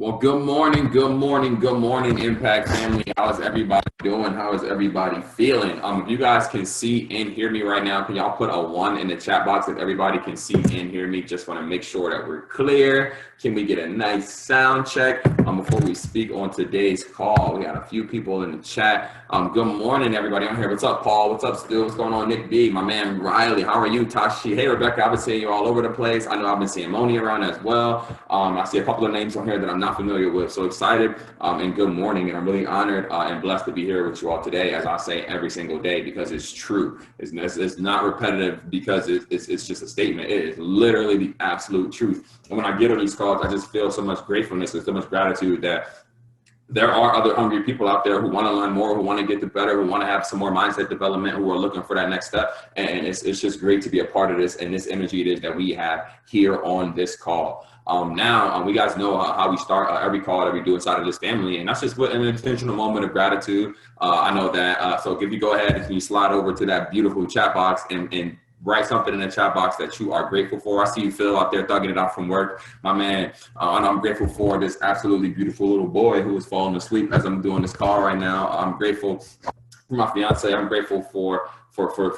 Well, good morning, good morning, good morning, Impact family. How is everybody doing? How is everybody feeling? If you guys can see and hear me right now, can y'all put a 1 in the chat box if everybody can see and hear me? Just want to make sure that we're clear. Can we get a nice sound check before we speak on today's call? We got a few people in the chat. Good morning, everybody on here. What's up, Paul? What's up, Stu? What's going on, Nick B? My man, Riley. How are you, Tashi? Hey, Rebecca. I've been seeing you all over the place. I know I've been seeing Moni around as well. I see a couple of names on here that I'm not familiar with. So excited and good morning. And I'm really honored and blessed to be here with you all today, as I say every single day, because it's true. It's not repetitive because it's just a statement. It is literally the absolute truth. And when I get on these calls, I just feel so much gratefulness and so much gratitude that there are other hungry people out there who want to learn more, who want to get the better, who want to have some more mindset development, who are looking for that next step. And it's just great to be a part of this and this energy it is that we have here on this call. Now, we guys know how we start every call that we do inside of this family, and that's just with an intentional moment of gratitude. I know that. So if you go ahead and you slide over to that beautiful chat box and write something in the chat box that you are grateful for. I see you, Phil, out there thugging it out from work, my man. And I'm grateful for this absolutely beautiful little boy who is falling asleep as I'm doing this call right now. I'm grateful for my fiance. I'm grateful for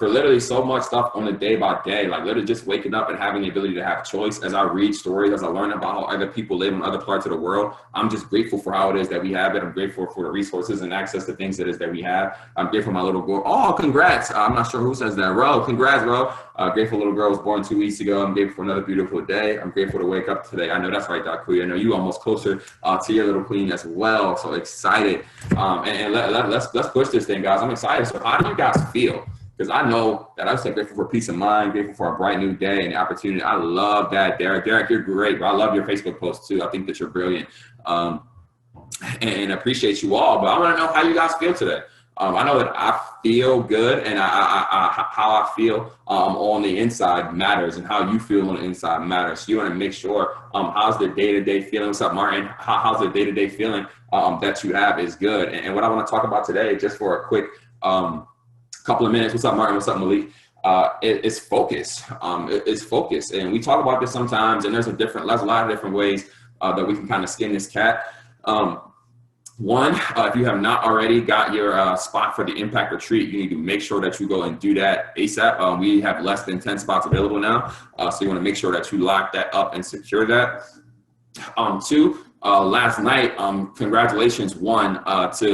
literally so much stuff on a day by day, like literally just waking up and having the ability to have choice. As I read stories, as I learn about how other people live in other parts of the world, I'm just grateful for how it is that we have it. I'm grateful for the resources and access to things that we have. I'm grateful for my little girl. Oh, congrats. I'm not sure who says that. Ro, congrats, Ro. Grateful little girl was born 2 weeks ago. I'm grateful for another beautiful day. I'm grateful to wake up today. I know that's right, Doc Queen. I know you almost closer to your little queen as well. So excited. Let's push this thing, guys. I'm excited. So how do you guys feel? Because I know that I'm so grateful for peace of mind, grateful for a bright new day and the opportunity. I love that, Derek. Derek, you're great, bro. I love your Facebook post too. I think that you're brilliant, and appreciate you all. But I want to know how you guys feel today. I know that I feel good, and how I feel on the inside matters, and how you feel on the inside matters. So you want to make sure how's the day-to-day feeling. What's up, Martin? How's the day-to-day feeling that you have is good. And what I want to talk about today, just for a quick couple of minutes. What's up, Martin? What's up, Malik? It's focus. It's focus, and we talk about this sometimes. And there's a lot of different ways that we can kind of skin this cat. One, if you have not already got your spot for the Impact Retreat, you need to make sure that you go and do that ASAP. We have less than 10 spots available now, so you want to make sure that you lock that up and secure that. Two, last night, congratulations, to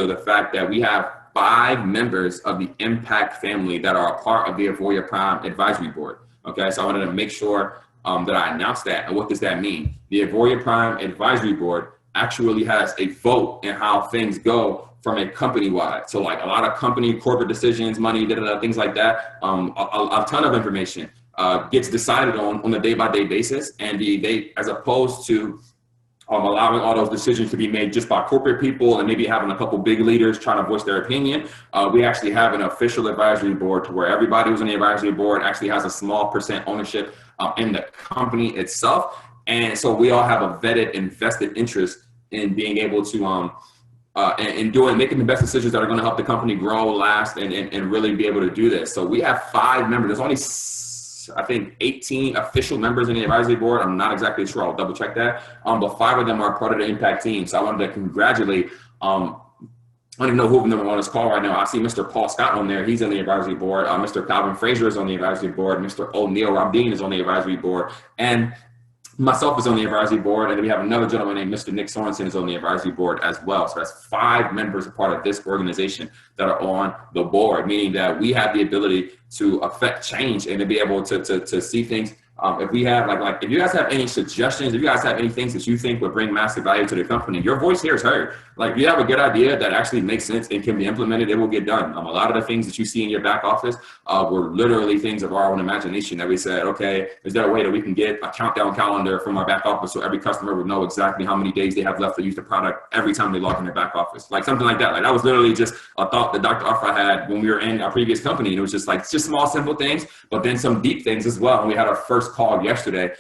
the fact that we have 5 members of the impact family that are a part of the Avoya Prime Advisory Board. Okay, so I wanted to make sure that I announced that. And what does that mean? The Avoya Prime Advisory Board actually has a vote in how things go from a company-wide. So like a lot of corporate decisions, money, things like that, a ton of information gets decided on a day-by-day basis. And they, as opposed to allowing all those decisions to be made just by corporate people and maybe having a couple big leaders trying to voice their opinion. We actually have an official advisory board to where everybody who's on the advisory board actually has a small percent ownership in the company itself. And so we all have a vetted and vested interest in being able to making the best decisions that are going to help the company grow, last, and really be able to do this. So we have 5 members. There's only I think 18 official members in the advisory board. I'm not exactly sure. I'll double check that. But 5 of them are part of the impact team. So I wanted to congratulate, I don't even know who of them are on this call right now. I see Mr. Paul Scott on there. He's on the advisory board. Mr. Calvin Frazier is on the advisory board. Mr. O'Neill Rabdeen is on the advisory board. And myself is on the advisory board, and then we have another gentleman named Mr. Nick Sorensen is on the advisory board as well. So that's 5 members a part of this organization that are on the board, meaning that we have the ability to affect change and to be able to see things. If we have if you guys have any suggestions, if you guys have any things that you think would bring massive value to the company, your voice here is heard. Like if you have a good idea that actually makes sense and can be implemented, it will get done. A lot of the things that you see in your back office were literally things of our own imagination that we said, okay, is there a way that we can get a countdown calendar from our back office so every customer would know exactly how many days they have left to use the product every time they log in their back office? Like something like that. Like that was literally just a thought that Dr. Arfa had when we were in our previous company. And it was just small, simple things, but then some deep things as well. And we had our first call yesterday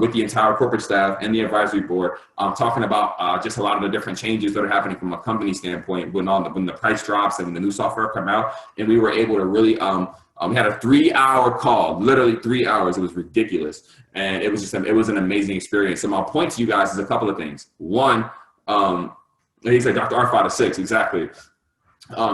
with the entire corporate staff and the advisory board, talking about just a lot of the different changes that are happening from a company standpoint when the price drops and when the new software come out. And we were able to really we had a 3-hour call, literally 3 hours. It was ridiculous, and it was an amazing experience. So my point to you guys is a couple of things. One, And he's like Dr. R 5 to 6, exactly.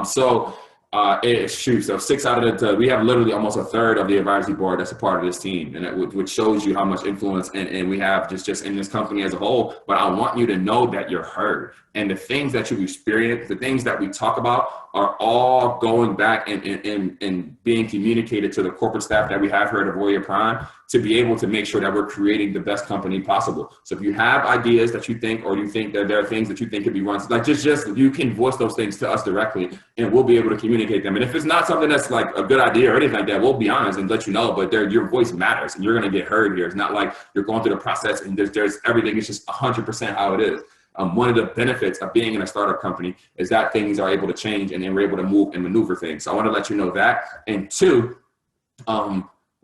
So 6 out of we have literally almost a third of the advisory board that's a part of this team, and which shows you how much influence and we have just in this company as a whole. But I want you to know that you're heard, and the things that you experience, the things that we talk about, are all going back and being communicated to the corporate staff that we have here at Avoya Prime to be able to make sure that we're creating the best company possible. So if you have ideas that you think, or you think that there are things that you think could be run, like just you can voice those things to us directly, and we'll be able to communicate them. And if it's not something that's like a good idea or anything like that, we'll be honest and let you know. But your voice matters, and you're going to get heard here. It's not like you're going through the process and there's everything. It's just 100% how it is. One of the benefits of being in a startup company is that things are able to change, and then we're able to move and maneuver things. So I want to let you know that. And two,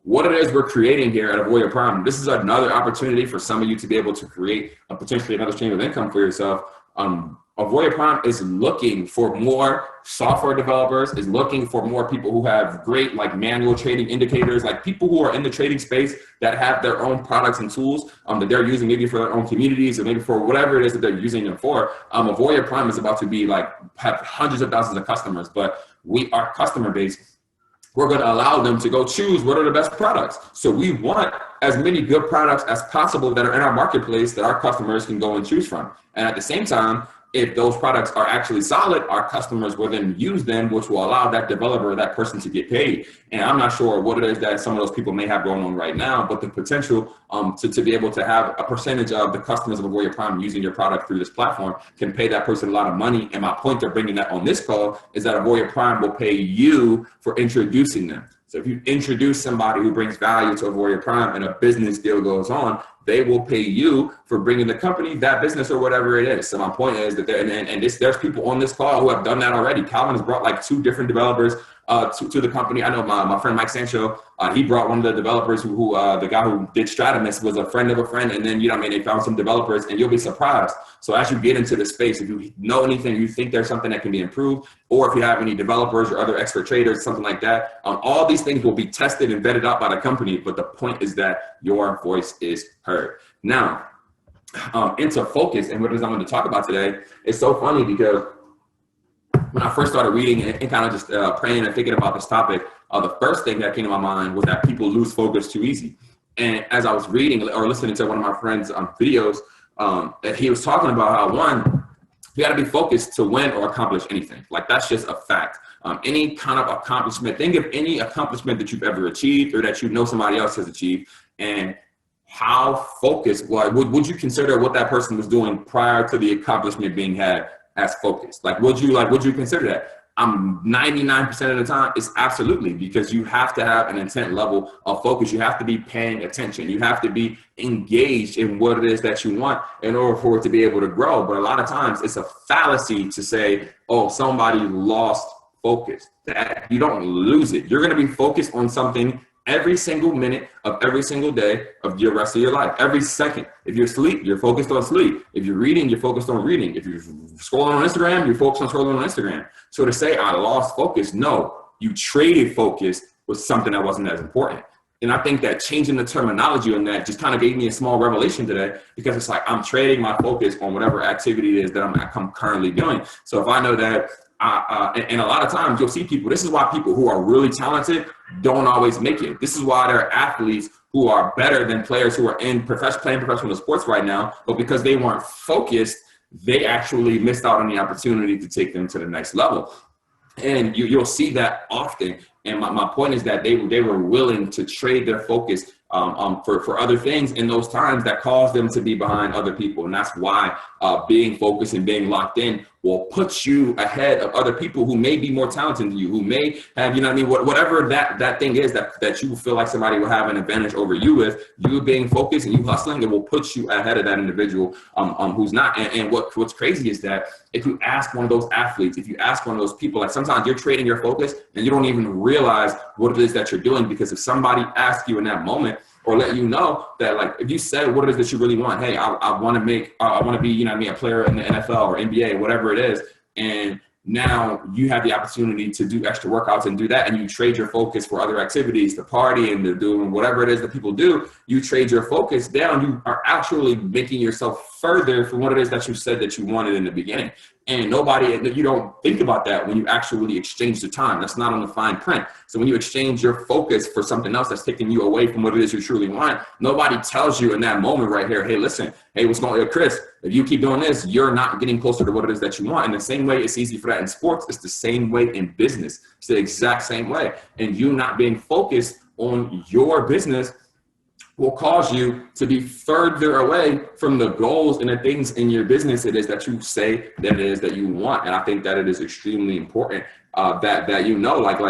what it is we're creating here at Avoya Prime. This is another opportunity for some of you to be able to create potentially another stream of income for yourself. Avoya Prime is looking for more software developers, is looking for more people who have great like manual trading indicators, like people who are in the trading space that have their own products and tools that they're using maybe for their own communities or maybe for whatever it is that they're using them for. Avoya Prime is about to be like have hundreds of thousands of customers, but our customer base, we're going to allow them to go choose what are the best products. So we want as many good products as possible that are in our marketplace that our customers can go and choose from. And at the same time, if those products are actually solid, our customers will then use them, which will allow that developer, that person to get paid. And I'm not sure what it is that some of those people may have going on right now, but the potential to be able to have a percentage of the customers of Avoya Prime using your product through this platform can pay that person a lot of money. And my point of bringing that on this call is that Avoya Prime will pay you for introducing them. So if you introduce somebody who brings value to Avoya Prime and a business deal goes on, they will pay you for bringing the company, that business, or whatever it is. So my point is that there's people on this call who have done that already. Calvin has brought like 2 different developers to the company. I know my friend Mike Sancho, he brought one of the developers who the guy who did Stratamus was a friend of a friend. And then, they found some developers, and you'll be surprised. So as you get into the space, if you know anything, you think there's something that can be improved, or if you have any developers or other expert traders, something like that, all these things will be tested and vetted out by the company. But the point is that your voice is heard. Now, into focus and what it is I'm going to talk about today, it's so funny because when I first started reading and kind of just praying and thinking about this topic, the first thing that came to my mind was that people lose focus too easy. And as I was reading or listening to one of my friends' videos, he was talking about how, one, you got to be focused to win or accomplish anything. Like, that's just a fact. Any kind of accomplishment, think of any accomplishment that you've ever achieved or that somebody else has achieved, and how focused, would you consider what that person was doing prior to the accomplishment being had as focused? Would you consider that? 99% of the time, it's absolutely, because you have to have an intent level of focus. You have to be paying attention. You have to be engaged in what it is that you want in order for it to be able to grow. But a lot of times it's a fallacy to say, oh, somebody lost focus. That you don't lose it. You're going to be focused on something every single minute of every single day of your rest of your life, every second. If you're asleep, you're focused on sleep. If you're reading, you're focused on reading. If you're scrolling on Instagram, you're focused on scrolling on Instagram. So to say I lost focus, no, you traded focus with something that wasn't as important. And I think that changing the terminology on that just kind of gave me a small revelation today, because it's like I'm trading my focus on whatever activity it is that I'm currently doing. So if I know that, and a lot of times you'll see people, this is why people who are really talented don't always make it. This is why there are athletes who are better than players who are playing professional sports right now, but because they weren't focused, they actually missed out on the opportunity to take them to the next level. And you'll see that often. And my point is that they were willing to trade their focus for other things in those times that caused them to be behind other people. And that's why being focused and being locked in will put you ahead of other people who may be more talented than you, who may have, whatever that thing is that you feel like somebody will have an advantage over you with, you being focused and you hustling, it will put you ahead of that individual who's not. And what's crazy is that if you ask one of those athletes, if you ask one of those people, like sometimes you're trading your focus and you don't even realize what it is that you're doing, because if somebody asks you in that moment, or let you know that, like, if you said what it is that you really want, hey, I want to be, a player in the NFL or NBA, whatever it is, and now you have the opportunity to do extra workouts and do that, and you trade your focus for other activities, to party and to doing whatever it is that people do, you trade your focus down, you are actually making yourself further from what it is that you said that you wanted in the beginning. And you don't think about that when you actually exchange the time. That's not on the fine print. So when you exchange your focus for something else that's taking you away from what it is you truly want, nobody tells you in that moment right here, hey, listen, hey, what's going on, Chris? If you keep doing this, you're not getting closer to what it is that you want. In the same way it's easy for that in sports, it's the same way in business. It's the exact same way. And you not being focused on your business will cause you to be further away from the goals and the things in your business it is that you say that it is that you want. And I think that it is extremely important that you know, like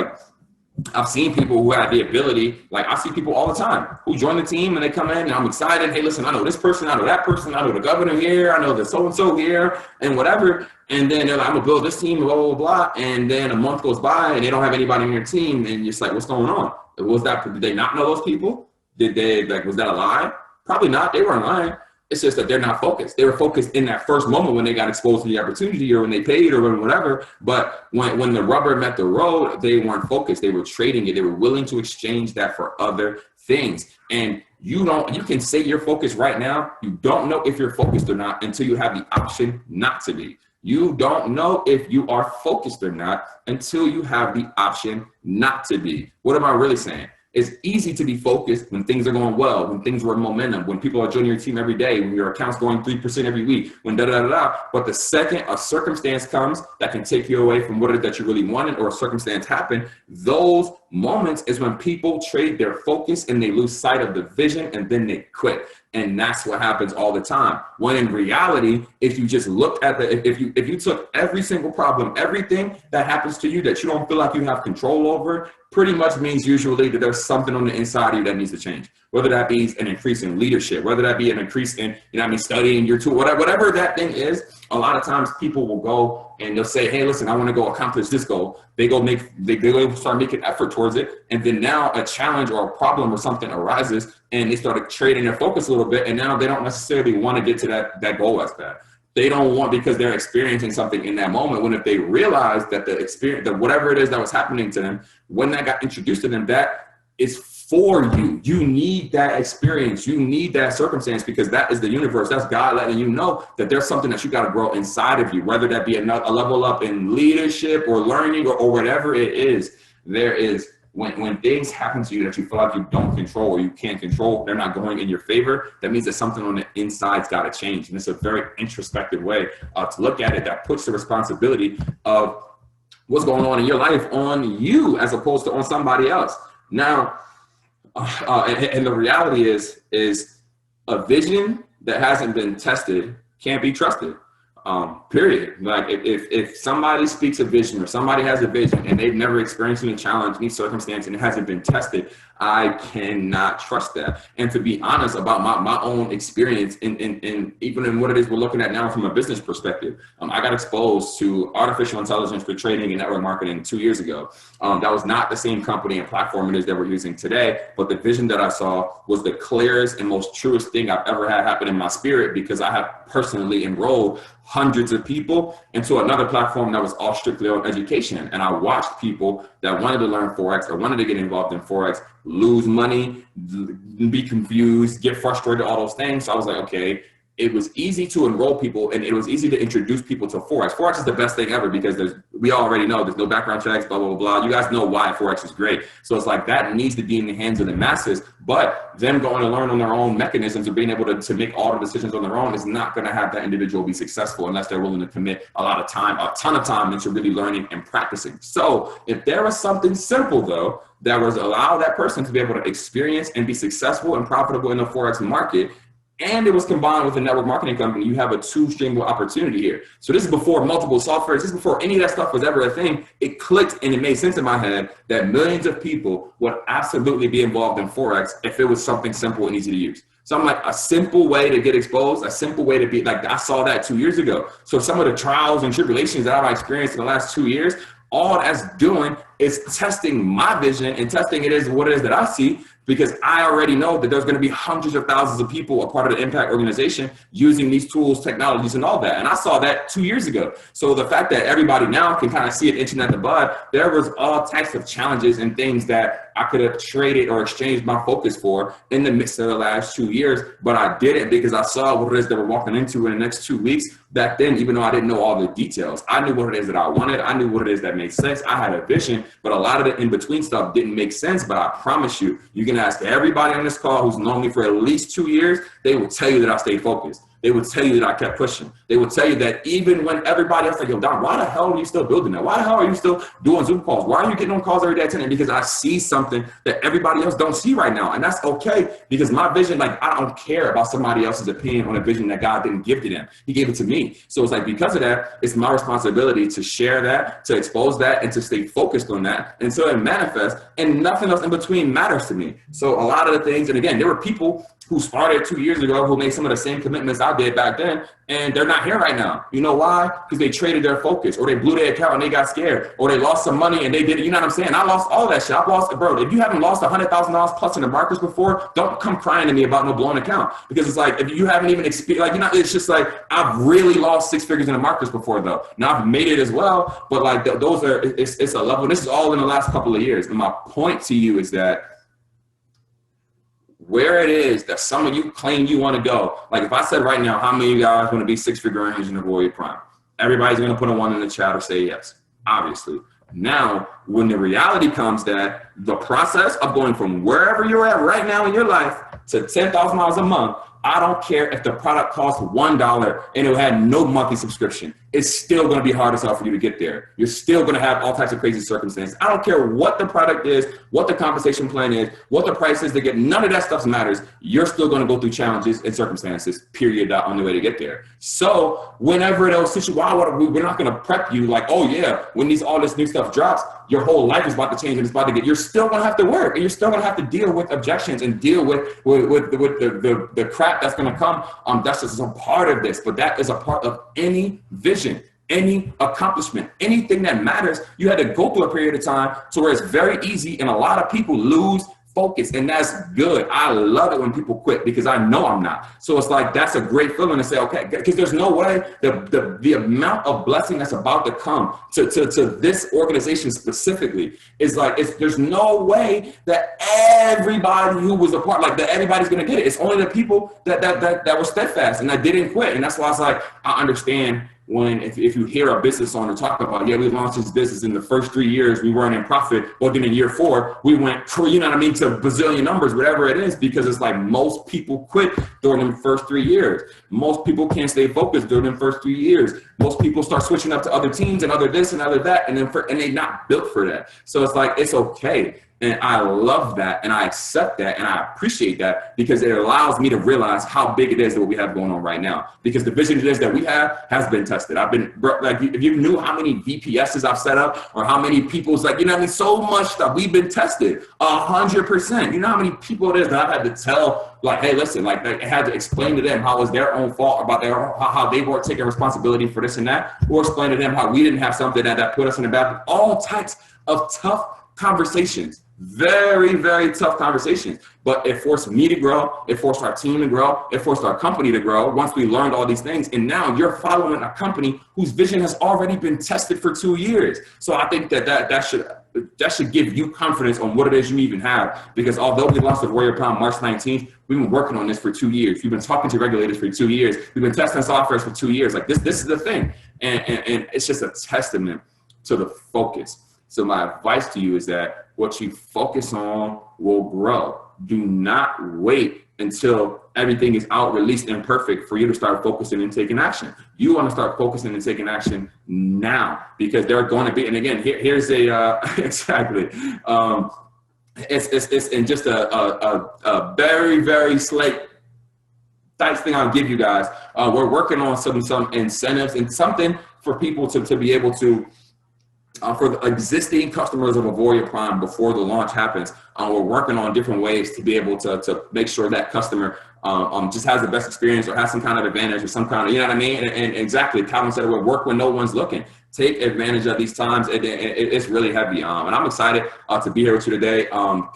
I've seen people who have the ability, like I see people all the time who join the team and they come in and I'm excited. Hey, listen, I know this person, I know that person, I know the governor here, I know the so-and-so here and whatever. And then they're like, I'm gonna build this team, blah, blah, blah. And then a month goes by and they don't have anybody in their team. And you're just like, what's going on? Did they not know those people? Was that a lie? Probably not. They weren't lying. It's just that they're not focused. They were focused in that first moment when they got exposed to the opportunity or when they paid or whatever. But when the rubber met the road, they weren't focused. They were trading it. They were willing to exchange that for other things. And you can say you're focused right now. You don't know if you're focused or not until you have the option not to be. You don't know if you are focused or not until you have the option not to be. What am I really saying? It's easy to be focused when things are going well, when things are in momentum, when people are joining your team every day, when your account's going 3% every week, when da-da-da-da. But the second a circumstance comes that can take you away from what it is that you really wanted or a circumstance happened, those moments is when people trade their focus and they lose sight of the vision and then they quit. And that's what happens all the time. When in reality, if you just looked at if you took every single problem, everything that happens to you that you don't feel like you have control over, pretty much means usually that there's something on the inside of you that needs to change. Whether that be an increase in leadership, whether that be an increase in, studying your tool, whatever that thing is. A lot of times people will go and they'll say, hey, listen, I want to go accomplish this goal. They go start making effort towards it. And then now a challenge or a problem or something arises and they started trading their focus a little bit. And now they don't necessarily want to get to that goal as bad. They don't want, because they're experiencing something in that moment, when if they realize that the experience, that whatever it is that was happening to them, when that got introduced to them, that is for you. You need that experience. You need that circumstance, because that is the universe. That's God letting you know that there's something that you got to grow inside of you, whether that be a level up in leadership or learning or whatever it is. There is, when things happen to you that you feel like you don't control or you can't control, they're not going in your favor, that means that something on the inside's got to change. And it's a very introspective way to look at it that puts the responsibility of what's going on in your life on you as opposed to on somebody else. Now, and the reality is a vision that hasn't been tested can't be trusted. Period. Like if somebody speaks a vision or somebody has a vision and they've never experienced any challenge, any circumstance, and it hasn't been tested, I cannot trust that. And to be honest about my own experience in even in what it is we're looking at now from a business perspective, I got exposed to artificial intelligence for trading and network marketing 2 years ago. That was not the same company and platform it is that we're using today, but the vision that I saw was the clearest and most truest thing I've ever had happen in my spirit, because I have personally enrolled hundreds of people into another platform that was all strictly on education. And I watched people that wanted to learn Forex or wanted to get involved in Forex lose money, be confused, get frustrated, all those things. So I was like, okay, it was easy to enroll people and it was easy to introduce people to Forex. Forex is the best thing ever because we already know there's no background checks, blah, blah, blah. You guys know why Forex is great. So it's like that needs to be in the hands of the masses, but them going to learn on their own mechanisms of being able to make all the decisions on their own is not going to have that individual be successful unless they're willing to commit a lot of time, a ton of time into really learning and practicing. So if there was something simple though, that was allow that person to be able to experience and be successful and profitable in the Forex market, and it was combined with a network marketing company, you have a two-stream opportunity here. So this is before multiple softwares. This is before any of that stuff was ever a thing. It clicked and it made sense in my head that millions of people would absolutely be involved in Forex if it was something simple and easy to use. So I'm like, a simple way to get exposed, a simple way to be, like, I saw that 2 years ago. So some of the trials and tribulations that I've experienced in the last 2 years, all that's doing it's testing my vision and testing it as what it is that I see, because I already know that there's going to be hundreds of thousands of people a part of the impact organization using these tools, technologies, and all that. And I saw that 2 years ago. So the fact that everybody now can kind of see it itching at the bud, there was all types of challenges and things that I could have traded or exchanged my focus for in the midst of the last 2 years. But I didn't, because I saw what it is that we're walking into in the next 2 weeks. Back then, even though I didn't know all the details, I knew what it is that I wanted. I knew what it is that made sense. I had a vision, but a lot of the in-between stuff didn't make sense. But I promise you, you can ask everybody on this call who's known me for at least 2 years, they will tell you that I stayed focused. They would tell you that I kept pushing. They would tell you that even when everybody else like, yo, Don, why the hell are you still building that? Why the hell are you still doing Zoom calls? Why are you getting on calls every day at 10? Because I see something that everybody else don't see right now. And that's okay, because my vision, like, I don't care about somebody else's opinion on a vision that God didn't give to them. He gave it to me. So it's like, because of that, it's my responsibility to share that, to expose that, and to stay focused on that until it manifests, and nothing else in between matters to me. So a lot of the things, and again, there were people who started 2 years ago who made some of the same commitments I did back then, and they're not here right now. You know why? Because they traded their focus, or they blew their account and they got scared, or they lost some money and they did it. You know what I'm saying? I lost all that shit. I lost it, bro. If you haven't lost $100,000 plus in the markets before, don't come crying to me about no blown account, because it's like, if you haven't even experienced, like, you know, it's just like, I've really lost 6 figures in the markets before though. Now I've made it as well, but like those are, it's a level. This is all in the last couple of years. And my point to you is that where it is that some of you claim you want to go, like if I said right now, how many of you guys want to be 6-figure earners in the Warrior Prime? Everybody's going to put a 1 in the chat or say yes, obviously. Now, when the reality comes that the process of going from wherever you're at right now in your life to $10,000 a month, I don't care if the product costs $1 and it had no monthly subscription. It's still going to be hard as hell for you to get there. You're still going to have all types of crazy circumstances. I don't care what the product is, what the compensation plan is, what the price is to get. None of that stuff matters. You're still going to go through challenges and circumstances, period, on the way to get there. So whenever those situations, we're not going to prep you like, oh yeah, when all this new stuff drops, your whole life is about to change and it's about to get, you're still going to have to work, and you're still going to have to deal with objections and deal with the crap that's going to come. That's just a part of this, but that is a part of any vision, any accomplishment, anything that matters. You had to go through a period of time to where it's very easy, and a lot of people lose focus, and that's good. I love it when people quit, because I know I'm not. So it's like, that's a great feeling to say, okay, because there's no way the amount of blessing that's about to come to this organization specifically is like, there's no way that everybody who was a part, like that everybody's going to get it. It's only the people that were steadfast and that didn't quit. And that's why it's like, I understand when if you hear a business owner talk about, yeah, we launched this business in the first 3 years, we weren't in profit, but then in year 4, we went, you know what I mean, to bazillion numbers, whatever it is, because it's like most people quit during the first 3 years. Most people can't stay focused during the first 3 years. Most people start switching up to other teams and other this and other that, and they're not built for that. So it's like, it's okay. And I love that, and I accept that, and I appreciate that, because it allows me to realize how big it is that what we have going on right now. Because the vision it is that we have has been tested. Like, if you knew how many VPSs I've set up, or how many people's, like, you know what I mean, so much stuff, we've been tested 100%. You know how many people it is that I've had to tell, like, hey, listen, like, I had to explain to them how it was their own fault about how they weren't taking responsibility for this and that, or explain to them how we didn't have something that put us in the back. All types of tough conversations. Very, very tough conversations, but it forced me to grow. It forced our team to grow. It forced our company to grow once we learned all these things. And now you're following a company whose vision has already been tested for 2 years. So I think that should give you confidence on what it is you even have, because although we launched the Warrior Prime March 19th, we've been working on this for 2 years. We've been talking to regulators for 2 years. We've been testing softwares for 2 years. Like, this is the thing. And it's just a testament to the focus. So my advice to you is that what you focus on will grow. Do not wait until everything is out, released, and perfect for you to start focusing and taking action. You want to start focusing and taking action now, because they're going to be, and again, here's a, exactly. It's in just a very, very slight nice thing I'll give you guys. We're working on some incentives and something for people to be able to, for the existing customers of Avoria Prime before the launch happens. We're working on different ways to be able to make sure that customer just has the best experience or has some kind of advantage or some kind of, you know what I mean? And exactly, Calvin said it would work when no one's looking. take advantage of these times. It's really heavy. And I'm excited to be here with you today.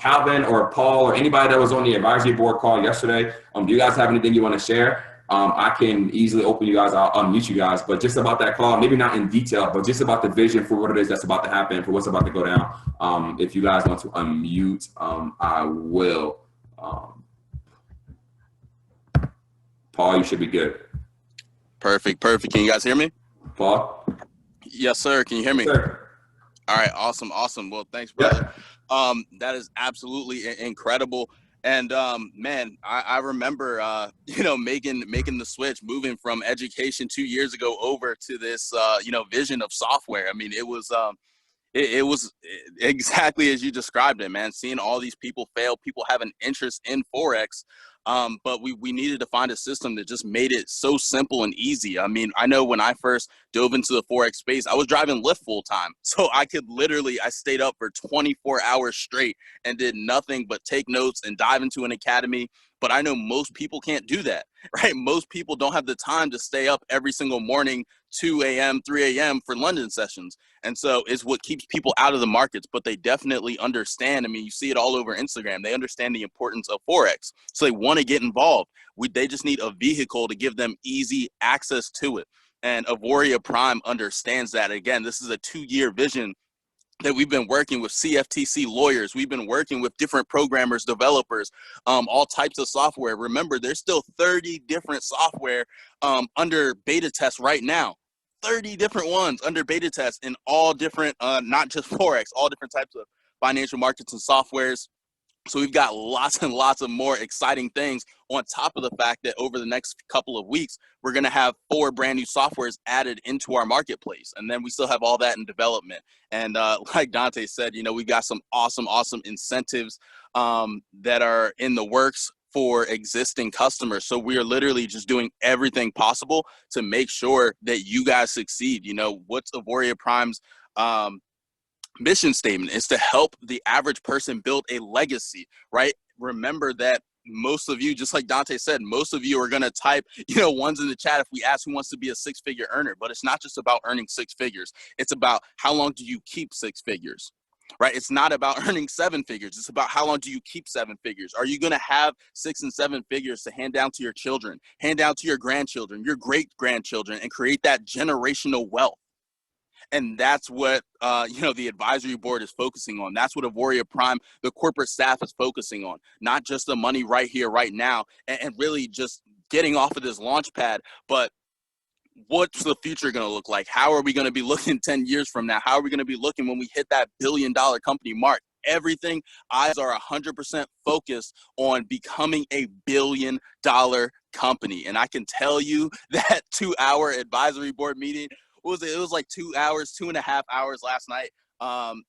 Calvin or Paul or anybody that was on the advisory board call yesterday, do you guys have anything you want to share? I can easily open you guys, I'll unmute you guys, but just about that call, maybe not in detail, but just about the vision for what it is that's about to happen, for what's about to go down. If you guys want to unmute, I will. Paul, you should be good. Perfect. Can you guys hear me? Paul? Yes, sir. Can you hear me? Yes, sir. All right. Awesome. Well, thanks, brother. Yeah. That is absolutely incredible. And man, I remember making the switch, moving from education 2 years ago over to this vision of software. I mean, it was exactly as you described it, man. Seeing all these people fail, people have an interest in Forex. But we needed to find a system that just made it so simple and easy. I mean, I know when I first dove into the Forex space, I was driving Lyft full time. So I stayed up for 24 hours straight and did nothing but take notes and dive into an academy. But I know most people can't do that, right? Most people don't have the time to stay up every single morning, 2 a.m., 3 a.m. for London sessions. And so it's what keeps people out of the markets, but they definitely understand. I mean, you see it all over Instagram. They understand the importance of Forex. So they want to get involved. They just need a vehicle to give them easy access to it. And Avoria Prime understands that. Again, this is a 2-year vision that we've been working with CFTC lawyers. We've been working with different programmers, developers, all types of software. Remember, there's still 30 different software under beta test right now. 30 different ones under beta test in all different, not just Forex, all different types of financial markets and softwares. So we've got lots and lots of more exciting things on top of the fact that over the next couple of weeks, we're going to have 4 brand new softwares added into our marketplace. And then we still have all that in development. And like Dante said, we've got some awesome incentives that are in the works for existing customers. So we are literally just doing everything possible to make sure that you guys succeed. What's Avoria Prime's mission statement is to help the average person build a legacy, right? Remember that most of you, just like Dante said, most of you are going to type, ones in the chat if we ask who wants to be a 6-figure earner. But it's not just about earning 6 figures. It's about how long do you keep 6 figures, right? It's not about earning 7 figures. It's about how long do you keep 7 figures? Are you going to have 6 and 7 figures to hand down to your children, hand down to your grandchildren, your great-grandchildren, and create that generational wealth? And that's what, the advisory board is focusing on. That's what Avoria Prime, the corporate staff, is focusing on. Not just the money right here, right now, and really just getting off of this launch pad, but what's the future going to look like? How are we going to be looking 10 years from now? How are we going to be looking when we hit that billion-dollar company mark? Everything, eyes are 100% focused on becoming a billion-dollar company. And I can tell you that 2-hour advisory board meeting, it was like 2 hours, 2.5 hours last night.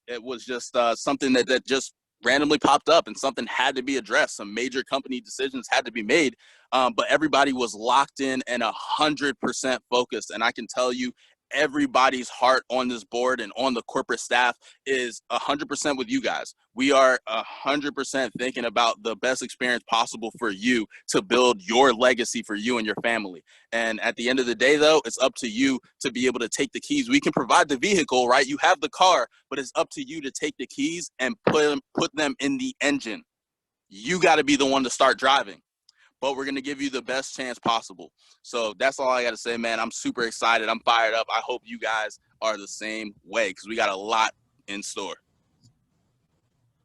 It was just something that just randomly popped up, and something had to be addressed. Some major company decisions had to be made, but everybody was locked in and 100% focused. And I can tell you, everybody's heart on this board and on the corporate staff is 100% with you guys. We are 100% thinking about the best experience possible for you to build your legacy for you and your family. And at the end of the day, though, it's up to you to be able to take the keys. We can provide the vehicle, right? You have the car, but it's up to you to take the keys and put them in the engine. You got to be the one to start driving. But we're going to give you the best chance possible. So that's all I got to say, man. I'm super excited. I'm fired up. I hope you guys are the same way, because we got a lot in store.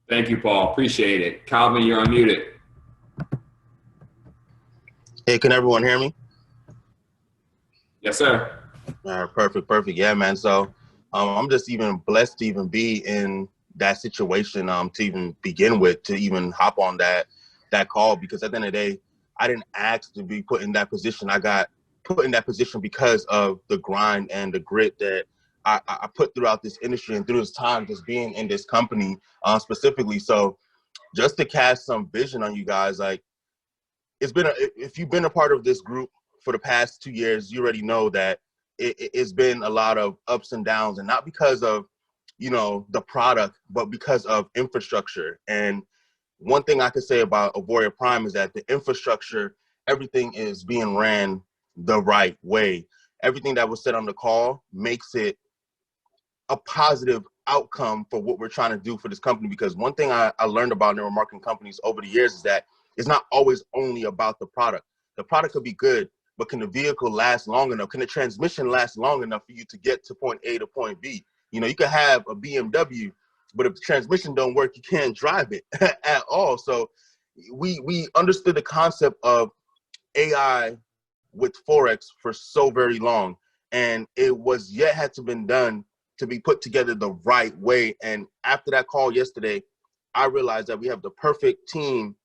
Thank you, Paul. Appreciate it. Calvin, you're unmuted. Hey, can everyone hear me? Yes, sir. All right, perfect. Yeah, man. So I'm just even blessed to even be in that situation to even begin with, to even hop on that call, because at the end of the day, I didn't ask to be put in that position. I got put in that position because of the grind and the grit that I put throughout this industry and through this time just being in this company specifically. So just to cast some vision on you guys, like, if you've been a part of this group for the past 2 years, you already know that it's been a lot of ups and downs, and not because of, the product, but because of infrastructure. And one thing I could say about Avoria Prime is that the infrastructure, everything is being ran the right way. Everything that was said on the call makes it a positive outcome for what we're trying to do for this company. Because one thing I learned about neuromarketing companies over the years is that it's not always only about the product. The product could be good, but can the vehicle last long enough? Can the transmission last long enough for you to get to point A to point B? You know, you could have a BMW, but if the transmission don't work, you can't drive it at all. So we understood the concept of AI with Forex for so very long, and it was yet had to been done to be put together the right way. And after that call yesterday, I realized that we have the perfect team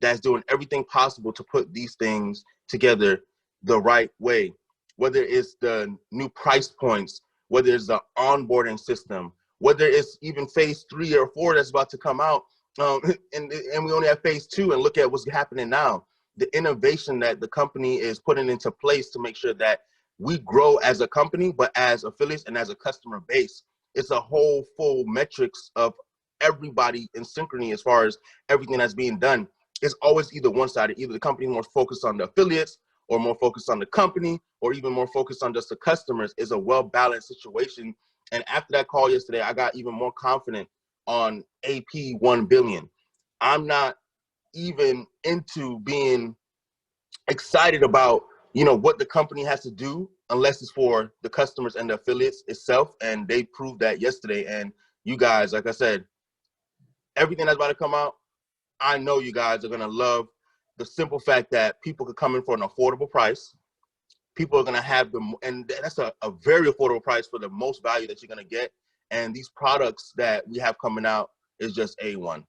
that's doing everything possible to put these things together the right way. Whether it's the new price points, whether it's the onboarding system, whether it's even phase 3 or 4 that's about to come out, and we only have phase 2, and look at what's happening now. The innovation that the company is putting into place to make sure that we grow as a company, but as affiliates and as a customer base. It's a whole full metrics of everybody in synchrony as far as everything that's being done. It's always either one-sided, either the company more focused on the affiliates or more focused on the company or even more focused on just the customers. Is a well-balanced situation. And after that call yesterday, I got even more confident on AP 1 billion. I'm not even into being excited about, you know, what the company has to do unless it's for the customers and the affiliates itself. And they proved that yesterday. And you guys, like I said, everything that's about to come out, I know you guys are going to love the simple fact that people could come in for an affordable price. People are going to have them, and that's a very affordable price for the most value that you're going to get. And these products that we have coming out is just A1.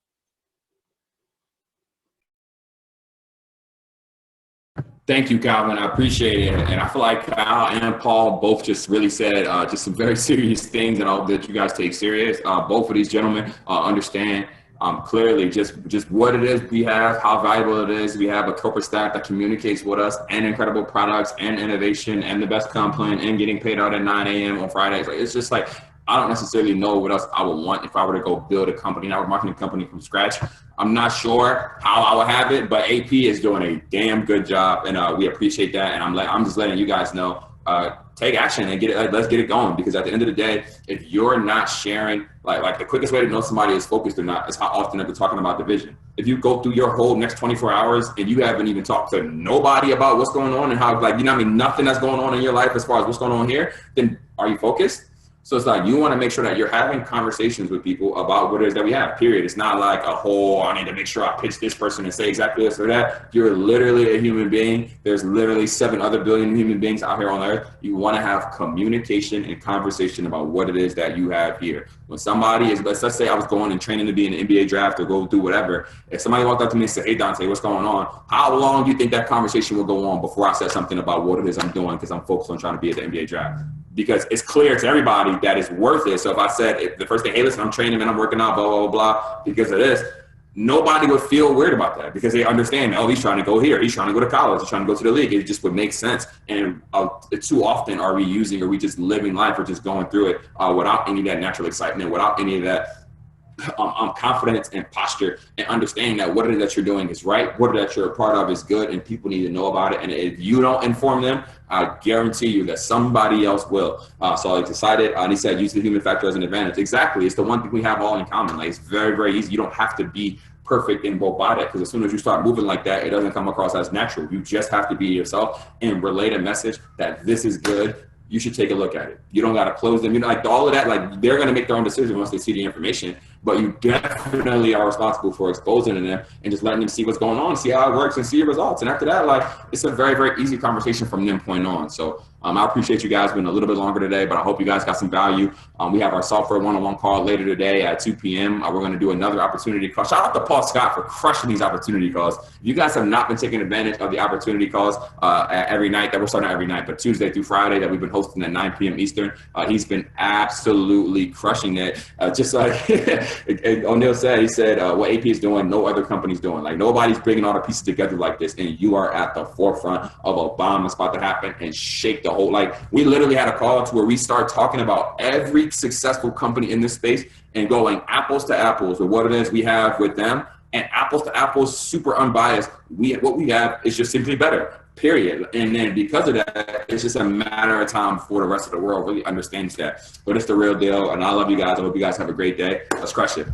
Thank you, Calvin. I appreciate it. And I feel like Kyle and Paul both just really said just some very serious things and all that you guys take serious. Both of these gentlemen understand clearly just what it is we have, how valuable it is. We have a corporate staff that communicates with us, and incredible products and innovation and the best comp plan and getting paid out at 9 a.m. on Fridays. Like, it's just like, I don't necessarily know what else I would want if I were to go build a company, network marketing company from scratch. I'm not sure how I would have it, but AP is doing a damn good job, and we appreciate that. And I'm just letting you guys know, take action and get it. Let's get it going, because at the end of the day, if you're not sharing, like the quickest way to know somebody is focused or not is how often they're talking about the vision. If you go through your whole next 24 hours and you haven't even talked to nobody about what's going on and how, like, you know what I mean, nothing that's going on in your life as far as what's going on here, then are you focused? So it's like, you want to make sure that you're having conversations with people about what it is that we have, period. It's not like a whole, I need to make sure I pitch this person and say exactly this or that. You're literally a human being. There's literally 7 other billion human beings out here on earth. You want to have communication and conversation about what it is that you have here. When somebody is, let's say I was going and training to be in the NBA draft or go do whatever. If somebody walked up to me and said, hey, Dante, what's going on? How long do you think that conversation will go on before I said something about what it is I'm doing because I'm focused on trying to be at the NBA draft? Because it's clear to everybody that it's worth it. So if I said, if the first thing, hey, listen, I'm training and I'm working out, blah, blah, blah, because of this, nobody would feel weird about that, because they understand, oh, he's trying to go here. He's trying to go to college. He's trying to go to the league. It just would make sense. And too often are we using, or we just living life or just going through it without any of that natural excitement, without any of that confidence and posture, and understanding that what it is that you're doing is right, what it is that you're a part of is good, and people need to know about it. And if you don't inform them, I guarantee you that somebody else will. So I decided, and he said, use the human factor as an advantage. Exactly. It's the one thing we have all in common. Like, it's very, very easy. You don't have to be perfect in both bodies, because as soon as you start moving like that, it doesn't come across as natural. You just have to be yourself and relate a message that this is good. You should take a look at it. You don't got to close them. You know, like all of that, like they're going to make their own decision once they see the information, but you definitely are responsible for exposing to them and just letting them see what's going on, see how it works, and see your results. And after that, like, it's a very, very easy conversation from them point on. So I appreciate you guys being a little bit longer today, but I hope you guys got some value. We have our software one-on-one call later today at 2 p.m. We're going to do another opportunity call. Shout out to Paul Scott for crushing these opportunity calls. If you guys have not been taking advantage of the opportunity calls every night, that we're starting every night, but Tuesday through Friday that we've been hosting at 9 p.m. Eastern, he's been absolutely crushing it. Just like O'Neill said, he said, what AP is doing, no other company's doing. Like, nobody's bringing all the pieces together like this, and you are at the forefront of a bomb that's about to happen and shake the whole, like, we literally had a call to where we start talking about every successful company in this space and going apples to apples with what it is we have with them, and apples to apples, super unbiased. What we have is just simply better. period. And then because of that, it's just a matter of time before the rest of the world really understands that. But it's the real deal. And I love you guys. I hope you guys have a great day. Let's crush it.